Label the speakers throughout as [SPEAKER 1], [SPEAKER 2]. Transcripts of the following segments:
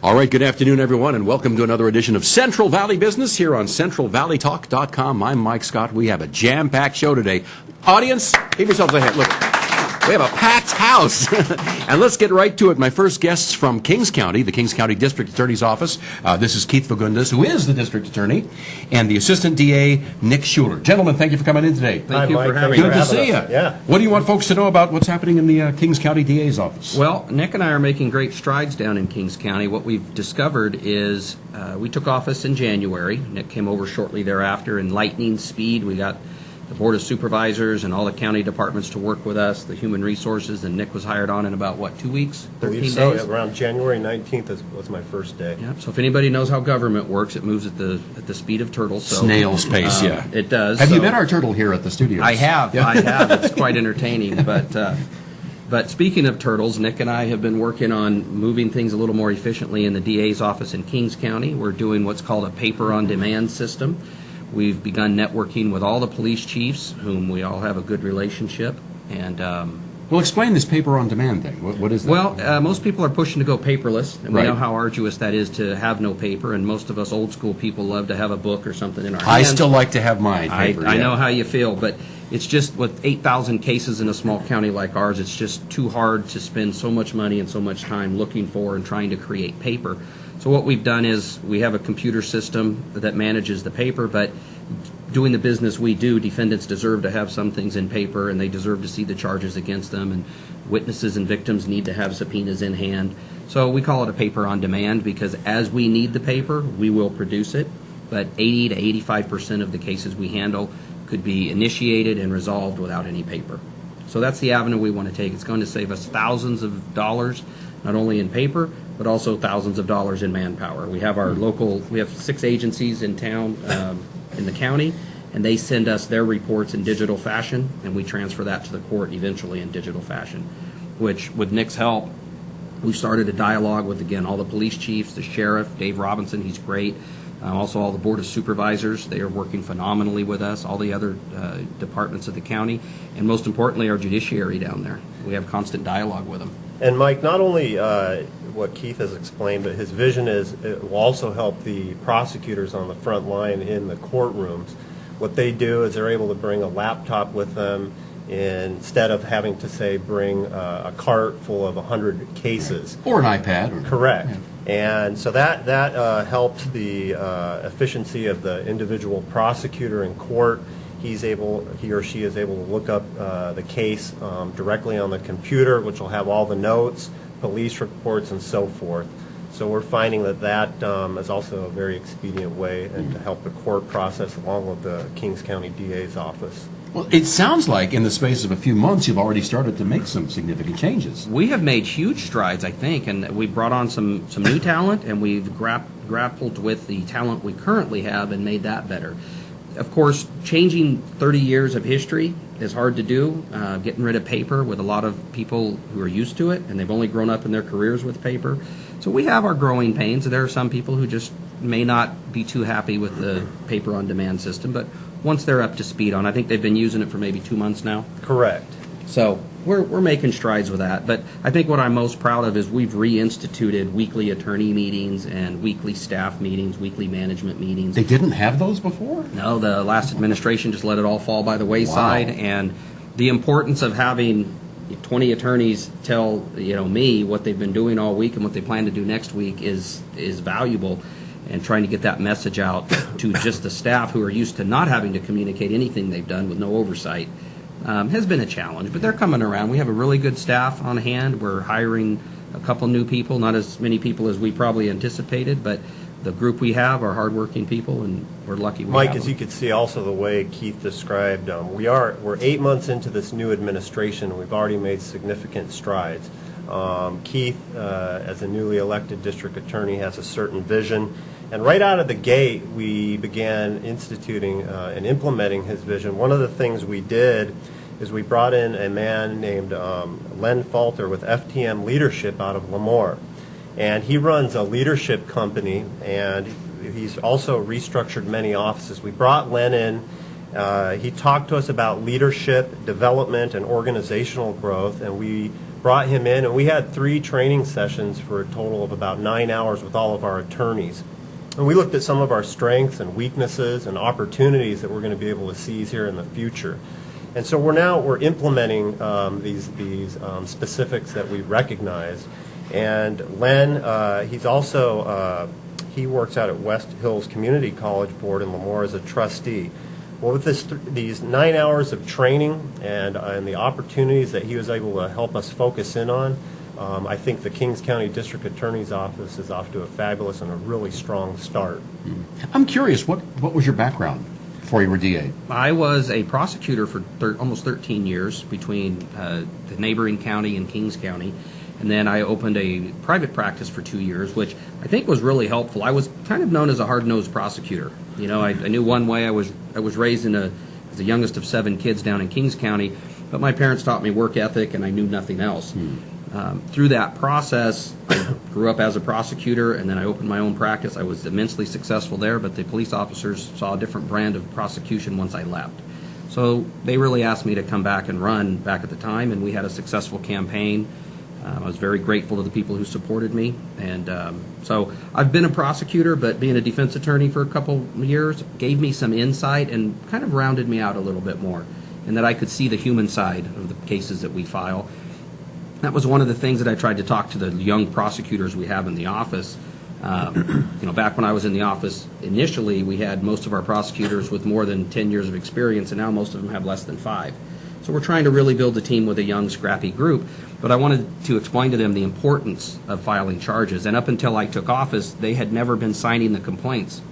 [SPEAKER 1] All right, good afternoon, everyone, and welcome to another edition of Central Valley Business here on CentralValleyTalk.com. I'm Mike Scott. We have a jam-packed show today. Audience, give yourselves a hand. Look, we have a packed house. And let's get right to it. My first guests from Kings County, the Kings County District Attorney's Office. This is Keith Fagundes, who is the District Attorney, and the Assistant DA, Nick Schuller. Gentlemen, thank you for coming in today.
[SPEAKER 2] Thank you for having
[SPEAKER 1] me. Good to see you.
[SPEAKER 2] Yeah.
[SPEAKER 1] What do you want folks to know about what's happening in the Kings County DA's office?
[SPEAKER 3] Well, Nick and I are making great strides down in Kings County. What we've discovered is we took office in January. Nick came over shortly thereafter in lightning speed. We got the Board of Supervisors and all the county departments to work with us, the human resources, and Nick was hired on in about, 2 weeks, 13 days?
[SPEAKER 2] So, around January 19th was my first day.
[SPEAKER 3] Yeah, so if anybody knows how government works, it moves at the speed of turtles. So,
[SPEAKER 1] snail's pace, yeah.
[SPEAKER 3] It does.
[SPEAKER 1] Have you met our turtle here at the studios?
[SPEAKER 3] I have. It's quite entertaining. But speaking of turtles, Nick and I have been working on moving things a little more efficiently in the DA's office in Kings County. We're doing what's called a paper-on-demand system. We've begun networking with all the police chiefs, whom we all have a good relationship. And
[SPEAKER 1] well, explain this paper-on-demand thing. What is that?
[SPEAKER 3] Well, most people are pushing to go paperless, and we
[SPEAKER 1] Right.
[SPEAKER 3] know how arduous that is to have no paper, and most of us old-school people love to have a book or something in our hands.
[SPEAKER 1] I still like to have mine paper.
[SPEAKER 3] I know how you feel, but it's just with 8,000 cases in a small county like ours, it's just too hard to spend so much money and so much time looking for and trying to create paper. So what we've done is we have a computer system that manages the paper, but doing the business we do, defendants deserve to have some things in paper, and they deserve to see the charges against them, and witnesses and victims need to have subpoenas in hand. So we call it a paper on demand because as we need the paper, we will produce it, but 80 to 85% of the cases we handle could be initiated and resolved without any paper. So that's the avenue we want to take. It's going to save us thousands of dollars, not only in paper, but also thousands of dollars in manpower. We have we have 6 agencies in town, in the county, and they send us their reports in digital fashion, and we transfer that to the court eventually in digital fashion, which, with Nick's help, we started a dialogue with, again, all the police chiefs, the sheriff, Dave Robinson, he's great, also all the Board of Supervisors. They are working phenomenally with us, all the other departments of the county, and most importantly, our judiciary down there. We have constant dialogue with them.
[SPEAKER 2] And Mike, not only what Keith has explained, but his vision is it will also help the prosecutors on the front line in the courtrooms. What they do is they're able to bring a laptop with them instead of having to, say, bring a cart full of 100 cases.
[SPEAKER 1] Or an iPad.
[SPEAKER 2] Correct.
[SPEAKER 1] Yeah.
[SPEAKER 2] And so that helps the efficiency of the individual prosecutor in court. He or she is able to look up the case directly on the computer, which will have all the notes, police reports, and so forth. So we're finding that is also a very expedient way and to help the court process along with the Kings County DA's office.
[SPEAKER 1] Well, it sounds like in the space of a few months you've already started to make some significant changes.
[SPEAKER 3] We have made huge strides, I think, and we brought on some new talent, and we've grappled with the talent we currently have and made that better. Of course, changing 30 years of history is hard to do, getting rid of paper with a lot of people who are used to it, and they've only grown up in their careers with paper. So we have our growing pains. There are some people who just may not be too happy with the paper-on-demand system, but once they're up to speed on, I think they've been using it for maybe 2 months now.
[SPEAKER 2] Correct.
[SPEAKER 3] So we're making strides with that. But I think what I'm most proud of is we've reinstituted weekly attorney meetings and weekly staff meetings, weekly management meetings.
[SPEAKER 1] They didn't have those before?
[SPEAKER 3] No, the last administration just let it all fall by the wayside. Wow. And the importance of having 20 attorneys tell me what they've been doing all week and what they plan to do next week is valuable. And trying to get that message out to just the staff who are used to not having to communicate anything they've done with no oversight has been a challenge. But they're coming around. We have a really good staff on hand. We're hiring a couple new people, not as many people as we probably anticipated, but the group we have are hardworking people, and we're lucky we
[SPEAKER 2] Mike,
[SPEAKER 3] have
[SPEAKER 2] as
[SPEAKER 3] them.
[SPEAKER 2] you could see also the way Keith described, we're 8 months into this new administration, and we've already made significant strides. Keith, as a newly elected district attorney, has a certain vision. And right out of the gate, we began instituting and implementing his vision. One of the things we did is we brought in a man named Len Falter with FTM Leadership out of Lemoore. And he runs a leadership company, and he's also restructured many offices. We brought Len in. He talked to us about leadership, development, and organizational growth, and we brought him in, and we had 3 training sessions for a total of about 9 hours with all of our attorneys. And we looked at some of our strengths and weaknesses and opportunities that we're going to be able to seize here in the future. And so we're implementing these specifics that we recognize. And Len, he's also he works out at West Hills Community College Board in Lemoore as a trustee. Well, with these 9 hours of training and the opportunities that he was able to help us focus in on, I think the Kings County District Attorney's Office is off to a fabulous and a really strong start.
[SPEAKER 1] I'm curious, what was your background before you were DA?
[SPEAKER 3] I was a prosecutor for almost 13 years between the neighboring county and Kings County. And then I opened a private practice for 2 years, which I think was really helpful. I was kind of known as a hard-nosed prosecutor. You know, I knew one way. I was raised as the youngest of 7 kids down in Kings County, but my parents taught me work ethic, and I knew nothing else. Through that process, I grew up as a prosecutor, and then I opened my own practice. I was immensely successful there, but the police officers saw a different brand of prosecution once I left. So they really asked me to come back and run back at the time, and we had a successful campaign. I was very grateful to the people who supported me, and so I've been a prosecutor, but being a defense attorney for a couple of years gave me some insight and kind of rounded me out a little bit more, and that I could see the human side of the cases that we file. That was one of the things that I tried to talk to the young prosecutors we have in the office. Back when I was in the office initially, we had most of our prosecutors with more than 10 years of experience, and now most of them have less than 5. So we're trying to really build a team with a young, scrappy group. But I wanted to explain to them the importance of filing charges. And up until I took office, they had never been signing the complaints.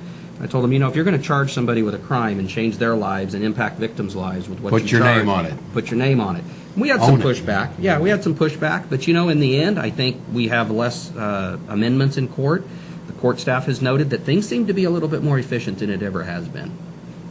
[SPEAKER 3] I told them, if you're going to charge somebody with a crime and change their lives and impact victims' lives with what you charge,
[SPEAKER 1] put your name on it.
[SPEAKER 3] Put your name on it. We had some pushback. Yeah, we had some pushback. But, in the end, I think we have less amendments in court. The court staff has noted that things seem to be a little bit more efficient than it ever has been.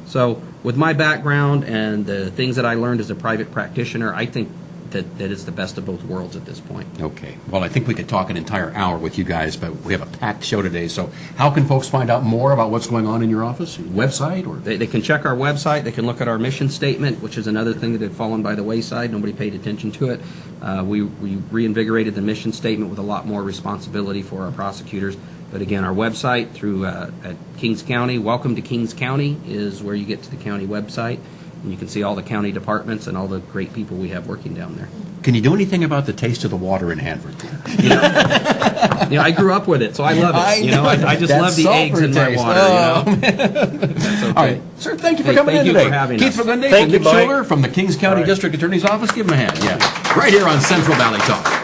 [SPEAKER 3] So with my background and the things that I learned as a private practitioner, I think that it's the best of both worlds at this point.
[SPEAKER 1] Okay. Well, I think we could talk an entire hour with you guys, but we have a packed show today. So how can folks find out more about what's going on in your office? Website? Or
[SPEAKER 3] They can check our website. They can look at our mission statement, which is another thing that had fallen by the wayside. Nobody paid attention to it. We reinvigorated the mission statement with a lot more responsibility for our prosecutors. But again, our website through at Kings County, Welcome to Kings County is where you get to the county website. And you can see all the county departments and all the great people we have working down there.
[SPEAKER 1] Can you do anything about the taste of the water in Hanford?
[SPEAKER 3] I grew up with it, so I love it. I just love the eggs in my water. Okay.
[SPEAKER 1] All right, sir. Thank you for coming in today.
[SPEAKER 3] Thank you for having
[SPEAKER 1] Keith
[SPEAKER 3] us.
[SPEAKER 1] Fagundes
[SPEAKER 2] Thank
[SPEAKER 1] and
[SPEAKER 2] you,
[SPEAKER 1] Nick
[SPEAKER 2] Mike.
[SPEAKER 1] Schuller from the Kings County District Attorney's Office. Give him a hand. Yeah, right here on Central Valley Talk.